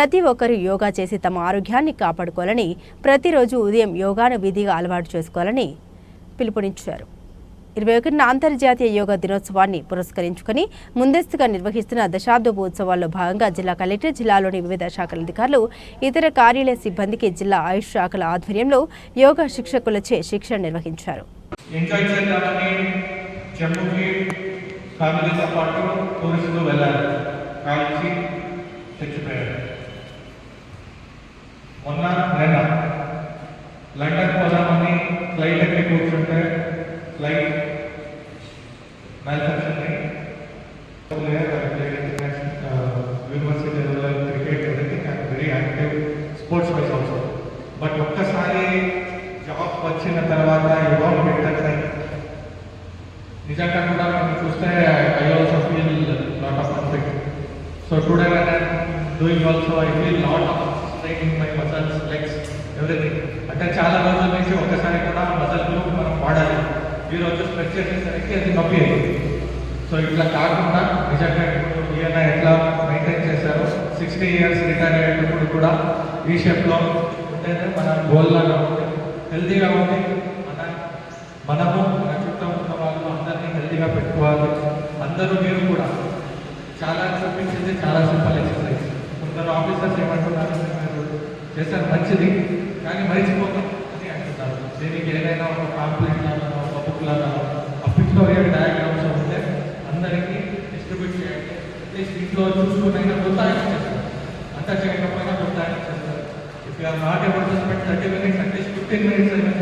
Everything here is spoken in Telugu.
ప్రతి ఒక్కరూ యోగా చేసి తమ ఆరోగ్యాన్ని కాపాడుకోవాలని, ప్రతిరోజు ఉదయం యోగాను విధిగా అలవాటు చేసుకోవాలని పిలుపునిచ్చారు. 21న అంతర్జాతీయ యోగా దినోత్సవాన్ని పురస్కరించుకుని ముందస్తుగా నిర్వహిస్తున్న దశాబ్దపు ఉత్సవాల్లో భాగంగా జిల్లా కలెక్టర్, జిల్లాలోని వివిధ శాఖల అధికారులు, ఇతర కార్యాలయ సిబ్బందికి జిల్లా ఆయుష్ శాఖల ఆధ్వర్యంలో యోగా శిక్షకులచే శిక్షణ నిర్వహించారు. మొన్న లండన్ పోదామని ఫ్లైట్ ఎక్కి కూర్చుంటే flight manufacture university level cricket everything and very active sports wise also. But ఒక్కసారి జాబ్ వచ్చిన తర్వాత యోగా పెట్టండి నిజంగా కూడా మనం చూస్తే I also feel lot of conflict. So today when I doing also I feel lot of striking my muscles, legs, everything. అంటే చాలా రోజుల నుంచి ఒకసారి కూడా మసల్లు మనం వాడాలి, ఈరోజు స్ట్రెచ్ చేసేసరికి అది నొప్పి అయింది. సో ఇట్లా కాకుండా నిజంగా ఇప్పుడు ఈయన ఎట్లా మెయింటైన్ చేశారు, 60 years రిటైర్ అయ్యేటప్పుడు కూడా ఈ షేప్లో ఉంటేనే మన గోల్లాగా ఉంది, హెల్తీగా ఉంది. మనము మన చుట్టూ ఉన్న వాళ్ళు అందరినీ హెల్తీగా పెట్టుకోవాలి. అందరూ మీరు కూడా చాలా చూపించింది చాలా సింపుల్ ఎక్సర్సైజ్. కొందరు ఆఫీసర్స్ ఏమంటున్నారు, చేశారు మంచిది కానీ మరిచిపోతాం అని అంటున్నారు. దీనికి ఏదైనా ఒక కాంప్లెంట్ లాగా ఒక బుక్ లాగా ఆ పిక్టోరియల్ డయాగ్రామ్స్ ఉంటే అందరికీ డిస్ట్రిబ్యూట్ చేయండి. అట్లీస్ట్ ఇంట్లో చూసుకున్నైనా ప్రోత్సాహం చేస్తారు, అంతా చేయకపోయినా ప్రోత్సాహం చేస్తారు. If you are not able to spend 30 minutes, at least 15 minutes అయినా